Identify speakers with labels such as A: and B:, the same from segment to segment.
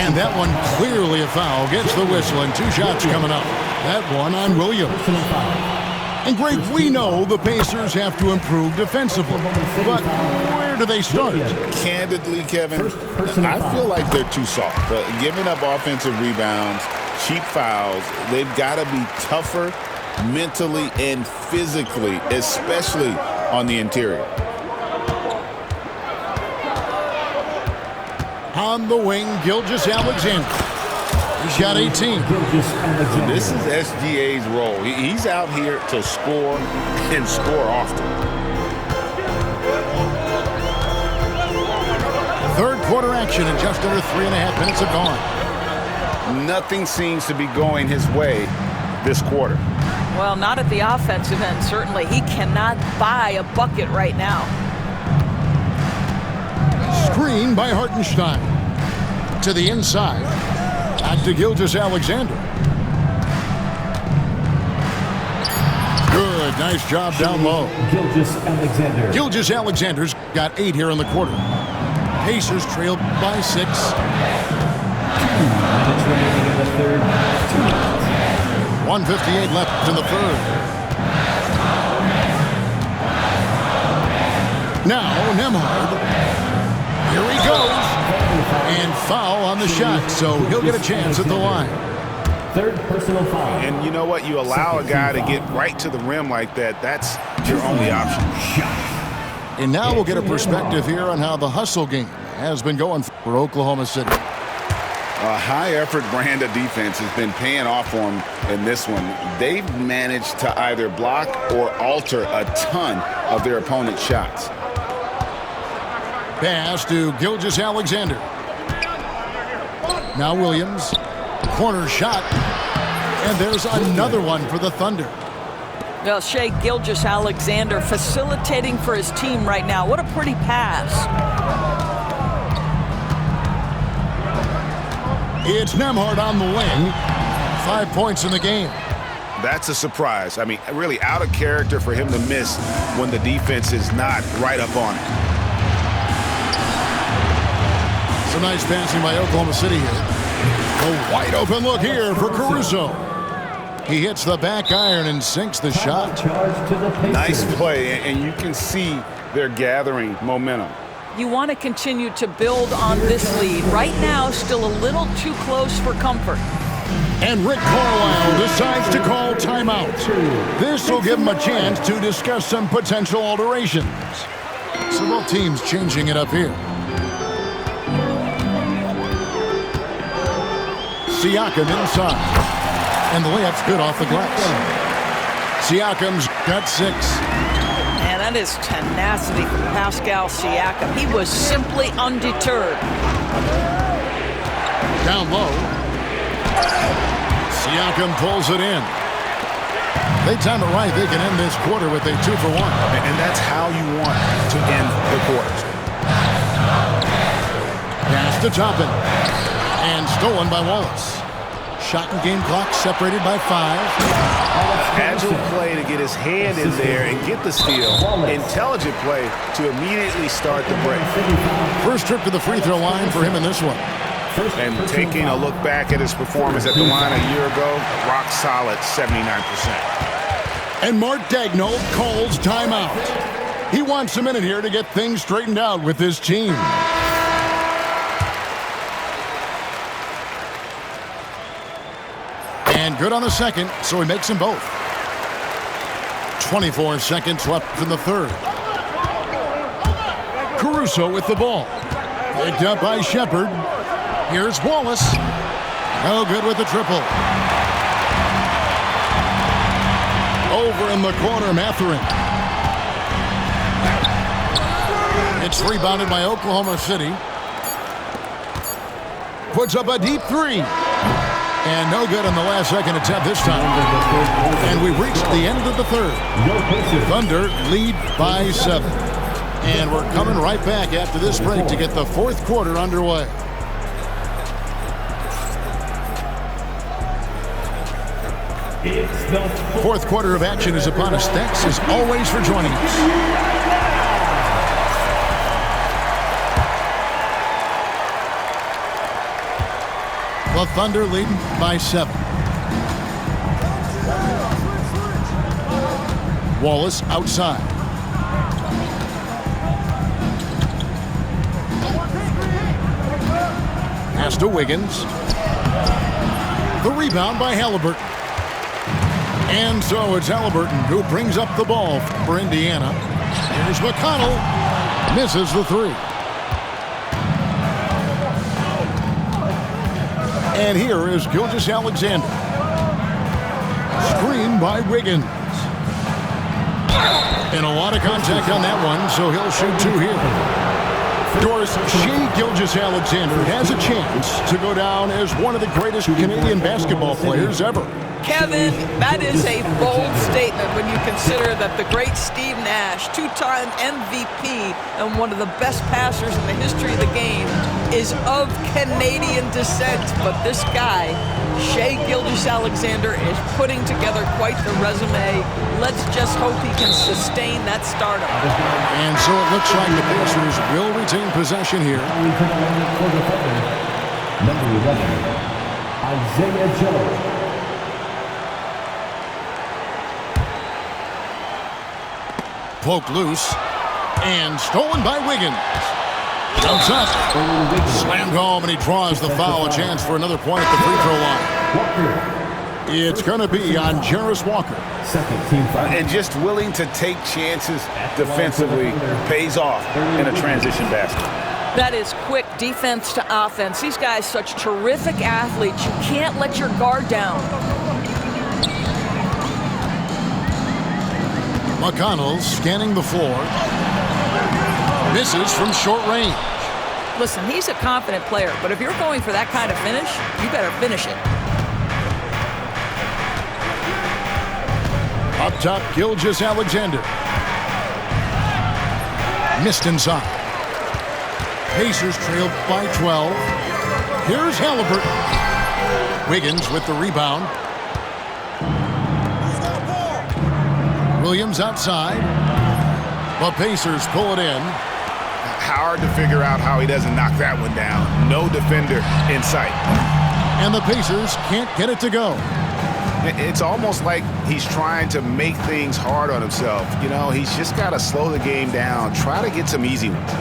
A: And that one clearly a foul. Gets the whistle, and 2 shots coming up. That one on Williams. And Greg, we know the Pacers have to improve defensively, but where do they start?
B: Candidly, Kevin, I feel like they're too soft. Giving up offensive rebounds, cheap fouls, they've got to be tougher mentally and physically, especially on the interior.
A: On the wing, Gilgeous-Alexander. He's got 18.
B: This is SGA's role. He's out here to score and score often.
A: Third quarter action, and just under 3.5 minutes have gone.
B: Nothing seems to be going his way this quarter.
C: Well, not at the offensive end, certainly. He cannot buy a bucket right now.
A: Screen by Hartenstein. To the inside. Back to Gilgeous-Alexander. Good. Nice job down low.
D: Gilgeous-Alexander.
A: Gilgeous-Alexander's got 8 here in the quarter. Pacers trailed by 6.
D: 2 minutes remaining in the third. 2 minutes.
A: 1:58 left in the third. Now Nembhard. Here he goes. And foul on the shot, so he'll get a chance at the line.
D: Third personal foul.
B: And you know what? You allow a guy to get right to the rim like that. That's your only option.
A: And now we'll get a perspective here on how the hustle game has been going for Oklahoma City.
B: A high-effort brand of defense has been paying off for them in this one. They've managed to either block or alter a ton of their opponent's shots.
A: Pass to Gilgeous-Alexander. Now Williams. Corner shot. And there's another one for the Thunder.
C: Well, Shai Gilgeous-Alexander facilitating for his team right now. What a pretty pass.
A: It's Nembhard on the wing. 5 points in the game.
B: That's a surprise. I mean, really out of character for him to miss when the defense is not right up on it.
A: Some nice passing by Oklahoma City here. A wide open look here for Caruso. He hits the back iron and sinks the shot.
B: Nice play, and you can see they're gathering momentum.
C: You want to continue to build on this lead. Right now, still a little too close for comfort.
A: And Rick Carlisle decides to call timeout. This will give him a chance to discuss some potential alterations. So both teams changing it up here. Siakam inside. And the layup's good off the glass. Siakam's got 6.
C: And that is tenacity from Pascal Siakam. He was simply undeterred.
A: Down low. Siakam pulls it in. They time it right. They can end this quarter with a 2 for 1.
B: And that's how you want to end the quarters.
A: Pass to Toppin. And stolen by Wallace. Shot and game clock separated by 5.
B: Agile play to get his hand in there and get the steal. Intelligent play to immediately start the break.
A: First trip to the free throw line for him in this one.
B: And taking a look back at his performance at the line a year ago, rock solid 79%.
A: And Mark Daigneault calls timeout. He wants a minute here to get things straightened out with his team. And good on the second, so he makes them both. 24 seconds left in the third. Caruso with the ball. Picked up by Shepard. Here's Wallace. No good with the triple. Over in the corner, Mathurin. It's rebounded by Oklahoma City. Puts up a deep 3. And no good on the last second attempt this time. And we've reached the end of the third. Thunder lead by 7. And we're coming right back after this break to get the fourth quarter underway. Fourth quarter of action is upon us. Thanks as always for joining us. The Thunder leading by 7. Wallace outside. Pass to Wiggins. The rebound by Halliburton. And so it's Halliburton who brings up the ball for Indiana. Here's McConnell. Misses the 3. And here is Gilgeous-Alexander. Screen by Wiggins. And a lot of contact on that one, so he'll shoot 2 here. Doris, Shai Gilgeous-Alexander has a chance to go down as one of the greatest Canadian basketball players ever.
C: Kevin, that is a bold statement when you consider that the great Steve Nash, 2-time MVP and one of the best passers in the history of the game, is of Canadian descent. But this guy, Shai Gilgeous-Alexander, is putting together quite the resume. Let's just hope he can sustain that stardom.
A: And so it looks like the Pacers will retain possession here.
D: Number 11, Isaiah Joe.
A: Poked loose and stolen by Wiggins. Comes up, slammed home, and he draws the foul. A chance for another point at the free throw line. It's going to be on Jarace Walker.
D: Second team foul.
B: And just willing to take chances defensively pays off in a transition basket.
C: That is quick defense to offense. These guys such terrific athletes. You can't let your guard down.
A: McConnell scanning the floor. Misses from short range.
C: Listen, he's a confident player, but if you're going for that kind of finish, you better finish it.
A: Up top, Gilgeous-Alexander. Missed inside. Pacers trailed by 12. Here's Halliburton. Wiggins with the rebound. Williams outside. The Pacers pull it in.
B: Hard to figure out how he doesn't knock that one down. No defender in sight.
A: And the Pacers can't get it to go.
B: It's almost like he's trying to make things hard on himself. You know, he's just got to slow the game down. Try to get some easy ones.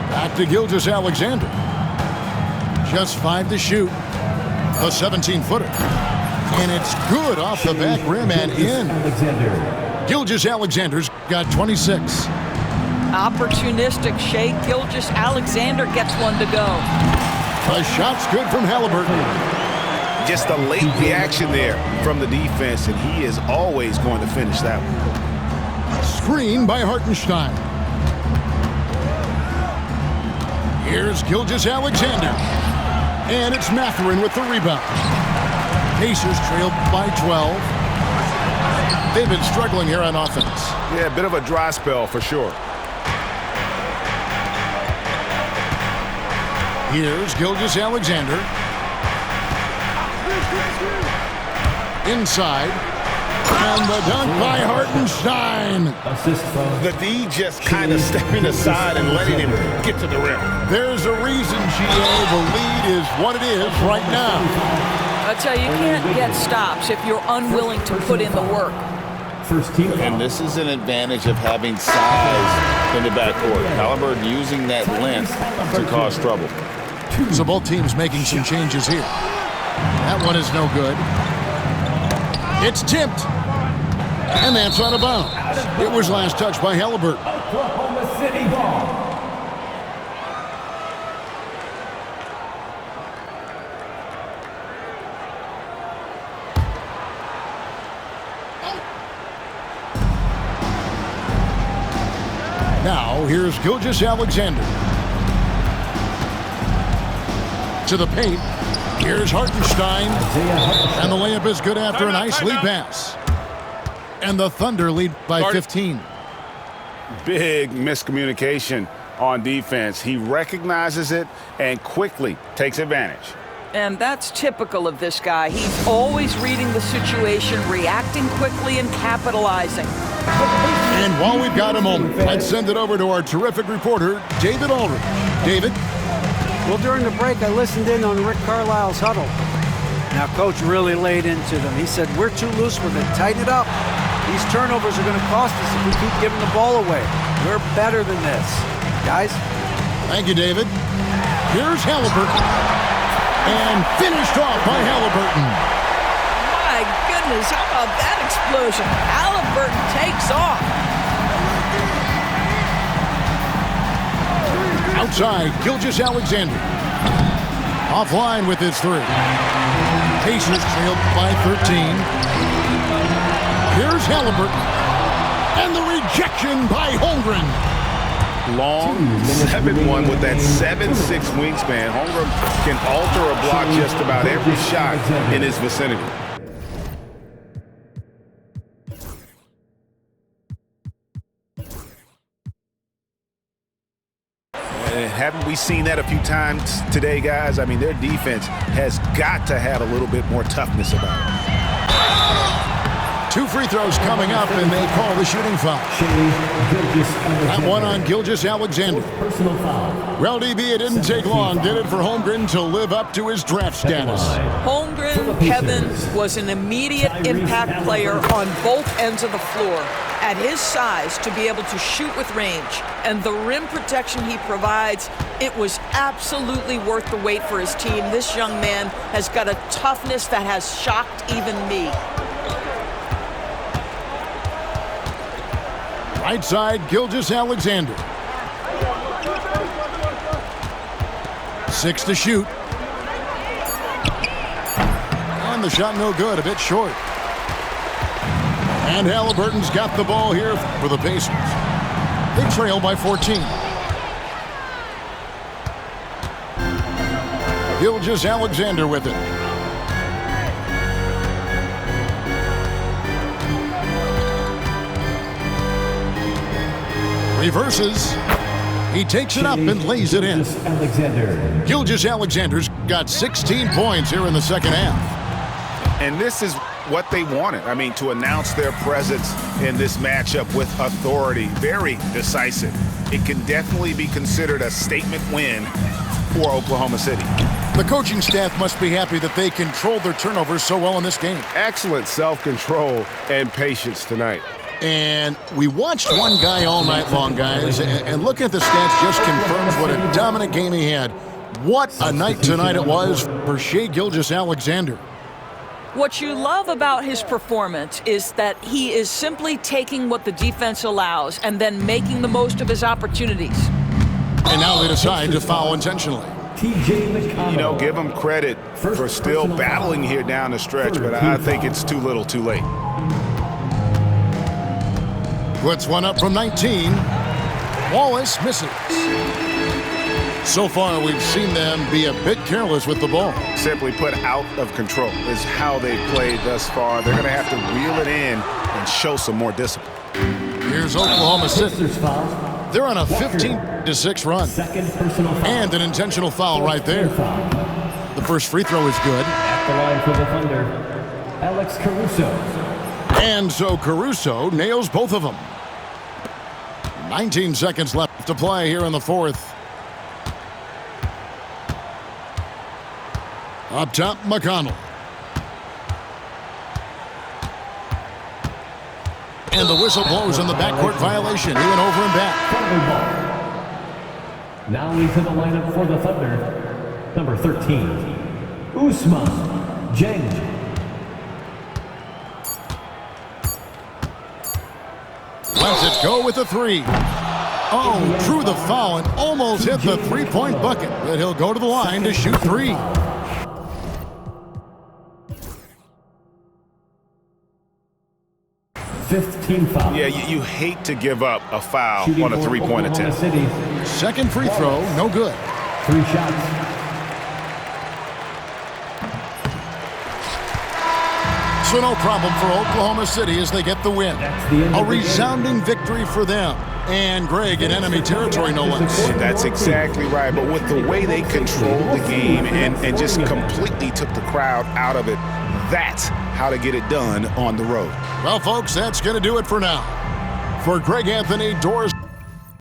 A: Back to Gilgeous-Alexander. Just 5 to shoot. A 17-footer. And it's good off the back rim and in. Gilgeous-Alexander's got 26.
C: Opportunistic Shai Gilgeous-Alexander gets one to go.
A: The shot's good from Halliburton.
B: Just a late reaction there from the defense, and he is always going to finish that one.
A: Screen by Hartenstein. Here's Gilgeous-Alexander. And it's Mathurin with the rebound. Pacers trailed by 12. They've been struggling here on offense.
B: Yeah, a bit of a dry spell for sure.
A: Here's Gilgeous-Alexander. Inside. And the dunk by Hartenstein.
D: Assist from
B: The D just kind of stepping aside and letting him get to the rim.
A: There's a reason, GA. The lead is what it is right now.
C: I tell you, you can't get stops if you're unwilling to put in the work.
D: first team.
B: And this is an advantage of having size in the backcourt. Halliburton using that length to cause trouble.
A: So both teams making some changes here. That one is no good. It's tipped. And that's out of bounds. It was last touched by Halliburton.
D: Oklahoma City ball.
A: Now, here's Gilgeous-Alexander. To the paint. Here's Hartenstein. And the layup is good after a nice lead pass. And the Thunder lead by 15.
B: Big miscommunication on defense. He recognizes it and quickly takes advantage.
C: And that's typical of this guy. He's always reading the situation, reacting quickly, and capitalizing.
A: And while we've got a moment, let's send it over to our terrific reporter, David Aldridge. David?
E: Well, during the break, I listened in on Rick Carlisle's huddle. Now, Coach really laid into them. He said, we're too loose with it. Tighten it up. These turnovers are going to cost us if we keep giving the ball away. We're better than this. Guys?
A: Thank you, David. Here's Halliburton. And finished off by Halliburton.
C: My goodness, how about that explosion? Halliburton takes off.
A: Outside, Gilgeous-Alexander. Offline with his three. Pacers trailed by 13. Here's Halliburton. And the rejection by Holmgren.
B: Long 7'1" with that 7'6" wingspan. Holmgren can alter a block just about every shot in his vicinity. Haven't we seen that a few times today, guys? I mean, their defense has got to have a little bit more toughness about it.
A: 2 free throws coming up, and they call the shooting foul. That one on Gilgeous-Alexander.
D: Personal foul.
A: Well, DB, it didn't take long, did it, for Holmgren to live up to his draft status?
C: Holmgren, Kevin, was an immediate impact player on both ends of the floor. At his size, to be able to shoot with range and the rim protection he provides, it was absolutely worth the wait for his team. This young man has got a toughness that has shocked even me.
A: Right side, Gilgeous-Alexander. 6 to shoot. And the shot no good, a bit short. And Halliburton's got the ball here for the Pacers. They trail by 14. Gilgeous-Alexander with it. Reverses. He takes it up and lays it in. Gilgeous-Alexander's got 16 points here in the second half.
B: And this is what they wanted. I mean, to announce their presence in this matchup with authority. Very decisive. It can definitely be considered a statement win for Oklahoma City.
A: The coaching staff must be happy that they controlled their turnovers so well in this game.
F: Excellent self-control and patience tonight.
A: And we watched one guy all night long, guys, and looking at the stats just confirms what a dominant game he had. What a night tonight it was for Shai Gilgeous-Alexander.
C: What you love about his performance is that he is simply taking what the defense allows and then making the most of his opportunities.
A: And now they decide to foul intentionally.
B: You know, give him credit for still battling here down the stretch, but I think it's too little too late.
A: Puts one up from 19. Wallace misses. So far, we've seen them be a bit careless with the ball.
B: Simply put, out of control is how they've played thus far. They're going to have to reel it in and show some more discipline.
A: Here's Oklahoma City. They're on a 15-6 run. And an intentional foul right there. The first free throw is good.
D: At the line for the Thunder, Alex Caruso.
A: And so Caruso nails both of them. 19 seconds left to play here in the fourth. Up top, McConnell. And the whistle blows on the backcourt violation. He went over and back.
D: Now into the lineup for the Thunder, number 13, Ousmane Dieng.
A: Lets it go with a three. Oh, drew the foul and almost hit the three-point bucket. But he'll go to the line to shoot three.
B: Yeah, you hate to give up a foul on a three-point attempt.
A: Second free throw, no good.
D: 3 shots.
A: So no problem for Oklahoma City as they get the win. A resounding victory for them. And Greg in enemy territory, no less.
B: That's exactly right. But with the way they controlled the game and just completely took the crowd out of it, that's how to get it done on the road.
A: Well, folks, that's going to do it for now. For Greg Anthony, Doris